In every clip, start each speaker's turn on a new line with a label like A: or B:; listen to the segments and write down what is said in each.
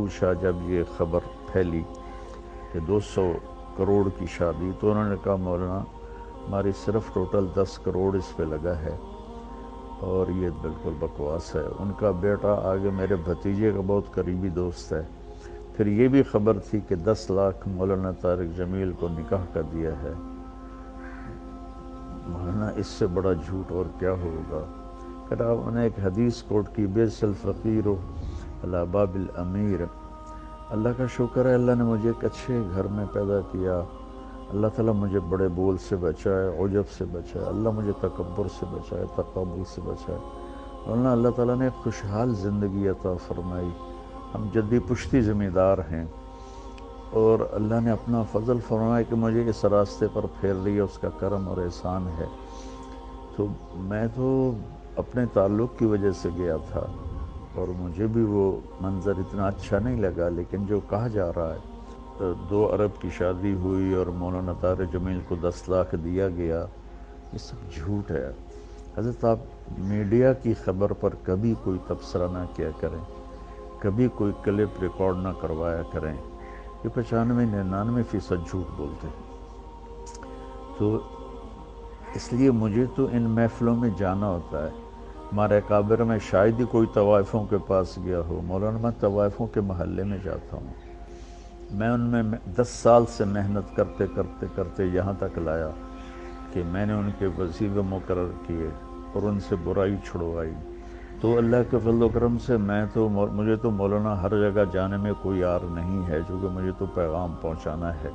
A: پوچھا جب یہ خبر پھیلی کہ 200 کروڑ کی شادی، تو انہوں نے کہا مولانا ہماری صرف ٹوٹل 10 کروڑ اس پہ لگا ہے اور یہ بالکل بکواس ہے۔ ان کا بیٹا آگے میرے بھتیجے کا بہت قریبی دوست ہے، پھر یہ بھی خبر تھی کہ 10 لاکھ مولانا طارق جمیل کو نکاح کر دیا ہے۔ مولانا اس سے بڑا جھوٹ اور کیا ہوگا؟ پھر آپ نے ایک حدیث کوٹ کی، بیس الفقیر علی باب الامیر۔ اللہ کا شکر ہے، اللہ نے مجھے ایک اچھے گھر میں پیدا کیا، اللہ تعالیٰ مجھے بڑے بول سے بچائے، عجب سے بچائے، اللہ مجھے تکبر سے بچائے، تقابل سے بچائے۔ مولانا اللہ تعالیٰ نے ایک خوشحال زندگی عطا فرمائی، ہم جدی پشتی ذمہ دار ہیں، اور اللہ نے اپنا فضل فرمایا کہ مجھے اس راستے پر پھیر لیا، اس کا کرم اور احسان ہے۔ تو میں تو اپنے تعلق کی وجہ سے گیا تھا اور مجھے بھی وہ منظر اتنا اچھا نہیں لگا، لیکن جو کہا جا رہا ہے 2 ارب کی شادی ہوئی اور مولانا طارق جمیل کو 10 لاکھ دیا گیا، یہ سب جھوٹ ہے۔ حضرت آپ میڈیا کی خبر پر کبھی کوئی تبصرہ نہ کیا کریں، کبھی کوئی کلپ ریکارڈ نہ کروایا کریں، یہ 95-99% جھوٹ بولتے ہیں۔ تو اس لیے مجھے تو ان محفلوں میں جانا ہوتا ہے۔ ہمارے اکابر میں شاید ہی کوئی طوائفوں کے پاس گیا ہو، مولانا میں طوائفوں کے محلے میں جاتا ہوں، میں ان میں 10 سال سے محنت کرتے کرتے کرتے یہاں تک لایا کہ میں نے ان کے وظیفے مقرر کیے اور ان سے برائی چھڑوائی۔ تو اللہ کے فضل و کرم سے مجھے تو مولانا ہر جگہ جانے میں کوئی عار نہیں ہے، چونکہ مجھے تو پیغام پہنچانا ہے۔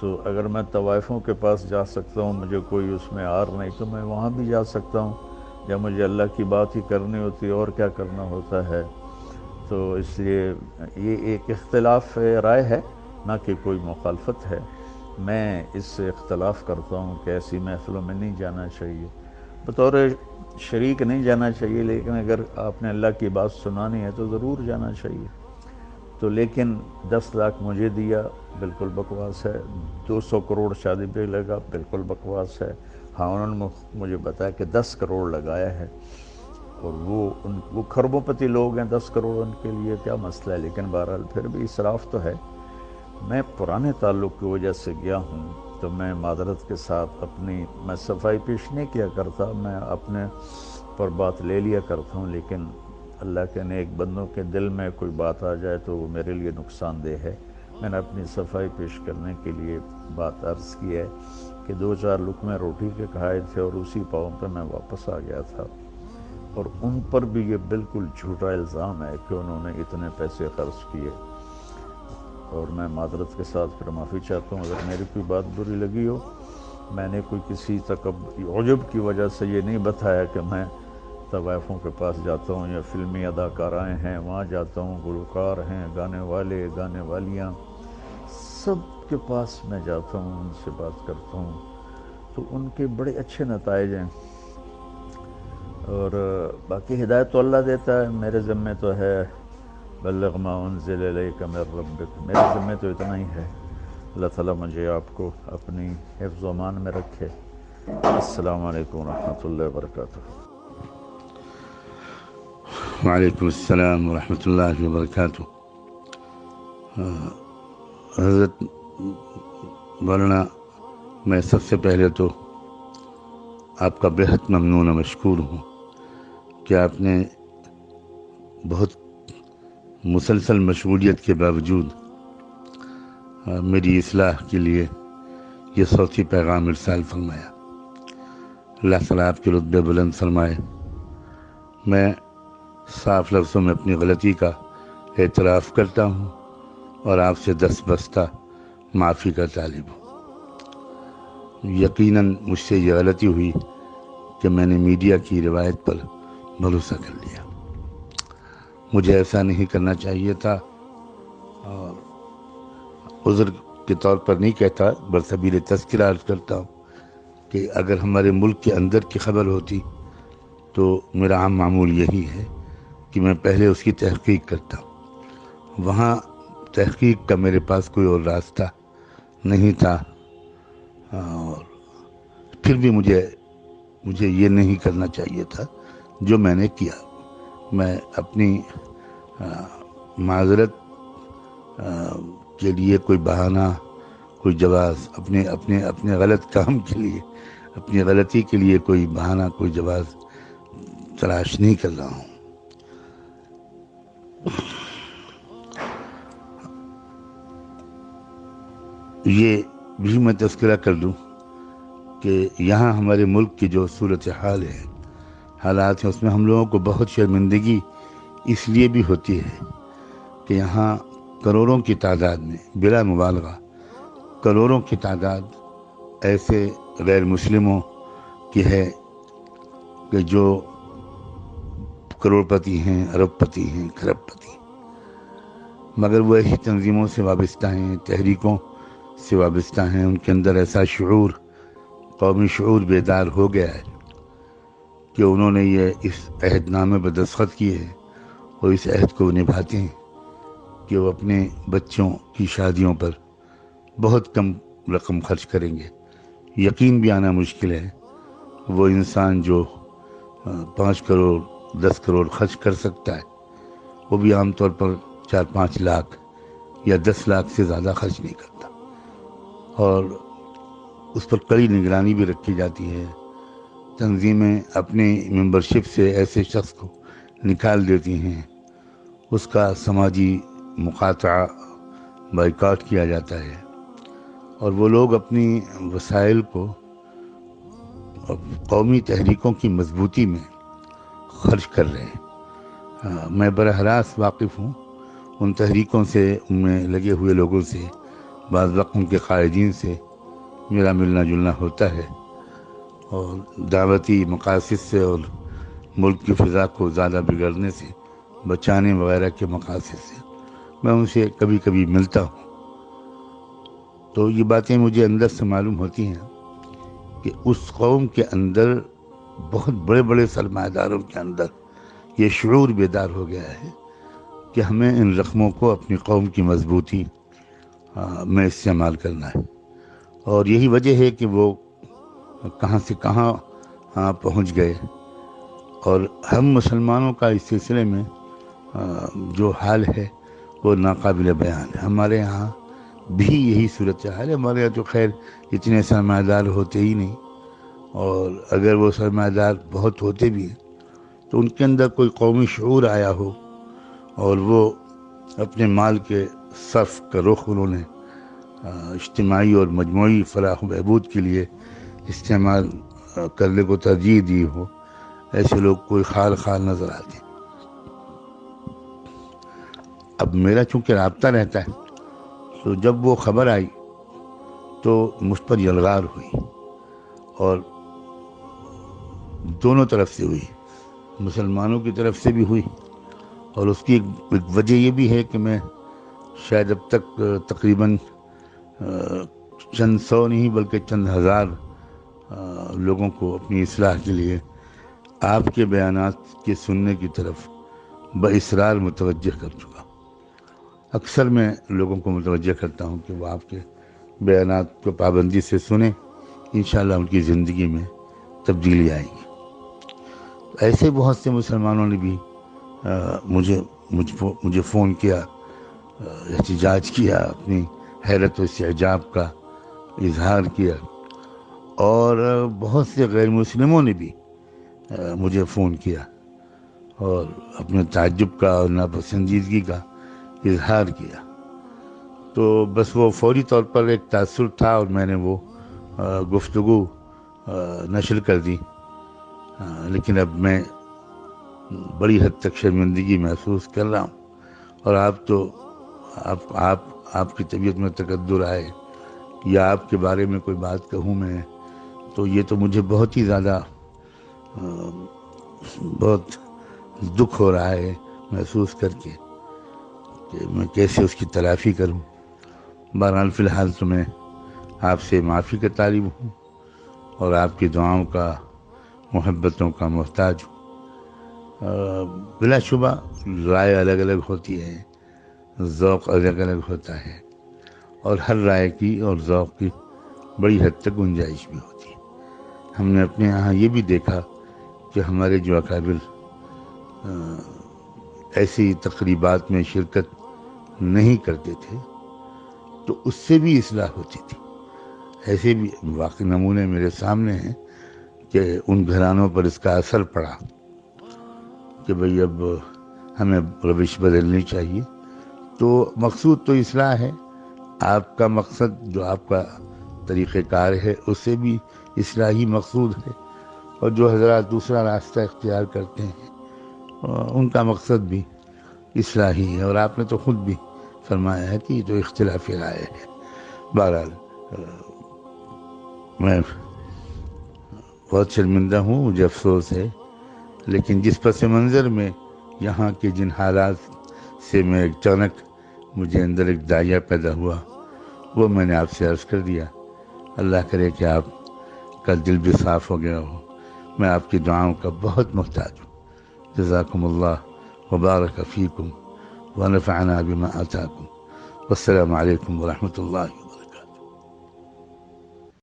A: تو اگر میں طوائفوں کے پاس جا سکتا ہوں، مجھے کوئی اس میں عار نہیں، تو میں وہاں بھی جا سکتا ہوں، جب مجھے اللہ کی بات ہی کرنی ہوتی ہے اور کیا کرنا ہوتا ہے۔ تو اس لیے یہ ایک اختلاف رائے ہے، نہ کہ کوئی مخالفت ہے۔ میں اس سے اختلاف کرتا ہوں کہ ایسی محفلوں میں نہیں جانا چاہیے، بطور شریک نہیں جانا چاہیے، لیکن اگر آپ نے اللہ کی بات سنانی ہے تو ضرور جانا چاہیے۔ تو لیکن 10 لاکھ مجھے دیا، بالکل بکواس ہے۔ 200 کروڑ شادی پہ لگا، بالکل بکواس ہے۔ ہاں انہوں نے مجھے بتایا کہ 10 کروڑ لگایا ہے، اور وہ کھربوں پتی لوگ ہیں، 10 کروڑ ان کے لیے کیا مسئلہ ہے، لیکن بہرحال پھر بھی اسراف تو ہے۔ میں پرانے تعلق کی وجہ سے گیا ہوں، تو میں معذرت کے ساتھ میں صفائی پیش نہیں کیا کرتا، میں اپنے پر بات لے لیا کرتا ہوں، لیکن اللہ کے نیک بندوں کے دل میں کوئی بات آ جائے تو وہ میرے لیے نقصان دہ ہے۔ میں نے اپنی صفائی پیش کرنے کے لیے بات عرض کی ہے کہ 2-4 لقمے روٹی کے کھائے تھے اور اسی پاؤں پہ میں واپس آ گیا تھا، اور ان پر بھی یہ بالکل جھوٹا الزام ہے کہ انہوں نے اتنے پیسے خرچ کیے، اور میں معذرت کے ساتھ پھر معافی چاہتا ہوں اگر میری کوئی بات بری لگی ہو۔ میں نے کوئی کسی عجب کی وجہ سے یہ نہیں بتایا کہ میں طوائفوں کے پاس جاتا ہوں یا فلمی اداکارائیں ہیں وہاں جاتا ہوں، گلوکار ہیں، گانے والے، گانے والیاں، سب کے پاس میں جاتا ہوں، ان سے بات کرتا ہوں، تو ان کے بڑے اچھے نتائج ہیں۔ اور باقی ہدایت تو اللہ دیتا ہے، میرے ذمہ تو ہے بلغ ما انزل الیک من ربک، میرے ذمہ تو اتنا ہی ہے۔ اللہ تعالیٰ مجھے آپ کو اپنی حفظ و امان میں رکھے۔ السلام علیکم ورحمۃ اللہ وبرکاتہ۔
B: وعلیکم السلام ورحمۃ اللہ وبرکاتہ۔ حضرت مولانا، میں سب سے پہلے تو آپ کا بہت ممنون و مشکور ہوں کہ آپ نے بہت مسلسل مشغولیت کے باوجود میری اصلاح کے لیے یہ صوتی پیغام ارسال فرمایا۔ اللہ تعالیٰ آپ کے رتبے بلند فرمائے۔ میں صاف لفظوں میں اپنی غلطی کا اعتراف کرتا ہوں اور آپ سے دستبستہ معافی کا طالب ہوں۔ یقیناً مجھ سے یہ غلطی ہوئی کہ میں نے میڈیا کی روایت پر بھروسہ کر لیا، مجھے ایسا نہیں کرنا چاہیے تھا، اور عذر کے طور پر نہیں کہتا، برسبیل تذکرہ عرض کرتا ہوں کہ اگر ہمارے ملک کے اندر کی خبر ہوتی تو میرا عام معمول یہی ہے کہ میں پہلے اس کی تحقیق کرتا ہوں۔ وہاں تحقیق کا میرے پاس کوئی اور راستہ نہیں تھا، اور پھر بھی مجھے یہ نہیں کرنا چاہیے تھا جو میں نے کیا۔ میں اپنی معذرت کے لیے کوئی بہانہ، کوئی جواز، اپنے اپنے اپنے غلط کام کے لیے، اپنی غلطی کے لیے کوئی بہانہ، کوئی جواز تلاش نہیں کر رہا ہوں۔ یہ بھی میں تذکرہ کر دوں کہ یہاں ہمارے ملک کی جو صورتحال ہے، حالات ہیں، اس میں ہم لوگوں کو بہت شرمندگی اس لیے بھی ہوتی ہے کہ یہاں کروڑوں کی تعداد میں، بلا مبالغہ کروڑوں کی تعداد ایسے غیر مسلموں کی ہے کہ جو کروڑ پتی ہیں، ارب پتی ہیں، کھرب پتی، مگر وہ ایسی تنظیموں سے وابستہ ہیں، تحریکوں سے وابستہ ہیں، ان کے اندر ایسا شعور، قومی شعور بیدار ہو گیا ہے کہ انہوں نے یہ اس عہد نامے پر دستخط کیے ہیں اور اس عہد کو نبھاتے ہیں کہ وہ اپنے بچوں کی شادیوں پر بہت کم رقم خرچ کریں گے۔ یقین بھی آنا مشکل ہے وہ انسان جو 5 کروڑ 10 کروڑ خرچ کر سکتا ہے، وہ بھی عام طور پر 4-5 لاکھ یا 10 لاکھ سے زیادہ خرچ نہیں کرتا، اور اس پر کڑی نگرانی بھی رکھی جاتی ہے۔ تنظیمیں اپنی ممبرشپ سے ایسے شخص کو نکال دیتی ہیں، اس کا سماجی مقاطعہ، بائیکاٹ کیا جاتا ہے، اور وہ لوگ اپنی وسائل کو قومی تحریکوں کی مضبوطی میں خرچ کر رہے ہیں۔ میں براہ راست واقف ہوں ان تحریکوں سے، ان میں لگے ہوئے لوگوں سے، بعض وقت ان کے قائدین سے میرا ملنا جلنا ہوتا ہے، اور دعوتی مقاصد سے اور ملک کی فضا کو زیادہ بگڑنے سے بچانے وغیرہ کے مقاصد سے میں ان سے کبھی کبھی ملتا ہوں۔ تو یہ باتیں مجھے اندر سے معلوم ہوتی ہیں کہ اس قوم کے اندر، بہت بڑے بڑے سرمایہ داروں کے اندر یہ شعور بیدار ہو گیا ہے کہ ہمیں ان رقموں کو اپنی قوم کی مضبوطی میں استعمال کرنا ہے، اور یہی وجہ ہے کہ وہ کہاں سے کہاں پہنچ گئے، اور ہم مسلمانوں کا اس سلسلے میں جو حال ہے وہ ناقابل بیان ہے۔ ہمارے یہاں بھی یہی صورتحال ہے۔ ہمارے یہاں تو خیر اتنے سرمایہ دار ہوتے ہی نہیں، اور اگر وہ سرمایہ دار بہت ہوتے بھی ہیں تو ان کے اندر کوئی قومی شعور آیا ہو اور وہ اپنے مال کے صرف کا رخ انہوں نے اجتماعی اور مجموعی فلاح و بہبود کے لیے استعمال کرنے کو ترجیح دی ہو، ایسے لوگ کوئی خال خال نظر آتے ہیں۔ اب میرا چونکہ رابطہ رہتا ہے، تو جب وہ خبر آئی تو مجھ پر یلغار ہوئی، اور دونوں طرف سے ہوئی، مسلمانوں کی طرف سے بھی ہوئی، اور اس کی ایک وجہ یہ بھی ہے کہ میں شاید اب تک تقریباً چند سو نہیں بلکہ چند ہزار لوگوں کو اپنی اصلاح کے لیے آپ کے بیانات کے سننے کی طرف باصرار متوجہ کر چکا۔ اکثر میں لوگوں کو متوجہ کرتا ہوں کہ وہ آپ کے بیانات کو پابندی سے سنیں، انشاءاللہ ان کی زندگی میں تبدیلی آئے گی۔ ایسے بہت سے مسلمانوں نے بھی مجھے فون کیا، احتجاج کیا، اپنی حیرت و استعجاب کا اظہار کیا، اور بہت سے غیر مسلموں نے بھی مجھے فون کیا اور اپنے تعجب کا اور ناپسندیدگی کا اظہار کیا۔ تو بس وہ فوری طور پر ایک تاثر تھا اور میں نے وہ گفتگو نشر کر دی، لیکن اب میں بڑی حد تک شرمندگی محسوس کر رہا ہوں، اور آپ کی طبیعت میں تقدر آئے یا آپ کے بارے میں کوئی بات کہوں میں، تو یہ تو مجھے بہت ہی زیادہ بہت دکھ ہو رہا ہے محسوس کر کے کہ میں کیسے اس کی تلافی کروں۔ بہرحال فی الحال تو میں آپ سے معافی کا طالب ہوں اور آپ کی دعاؤں کا، محبتوں کا محتاج ہوں۔ بلا شبہ رائے الگ الگ ہوتی ہے، ذوق الگ الگ ہوتا ہے، اور ہر رائے کی اور ذوق کی بڑی حد تک گنجائش بھی ہوتی ہے۔ ہم نے اپنے یہاں یہ بھی دیکھا کہ ہمارے جو اکابر ایسی تقریبات میں شرکت نہیں کرتے تھے تو اس سے بھی اصلاح ہوتی تھی. ایسے بھی واقعی نمونے میرے سامنے ہیں کہ ان گھرانوں پر اس کا اثر پڑا کہ بھئی اب ہمیں روش بدلنی چاہیے. تو مقصود تو اصلاح ہے. آپ کا مقصد جو آپ کا طریقہ کار ہے اس سے بھی اصلاحی مقصود ہے، اور جو حضرات دوسرا راستہ اختیار کرتے ہیں ان کا مقصد بھی اصلاحی ہے. اور آپ نے تو خود بھی فرمایا ہے کہ یہ تو اختلاف رائے ہے. بہرحال میں بہت شرمندہ ہوں، مجھے افسوس ہے، لیکن جس پس منظر میں یہاں کے جن حالات سے میں اچانک مجھے اندر ایک داعیہ پیدا ہوا وہ میں نے آپ سے عرض کر دیا. اللہ کرے کہ آپ کا دل بھی صاف ہو گیا ہو. میں آپ کی دعاؤں کا بہت محتاج ہوں. جزاکم اللہ وبارک فیکم ونفعنا بما آتاکم. والسلام علیکم ورحمۃ اللہ.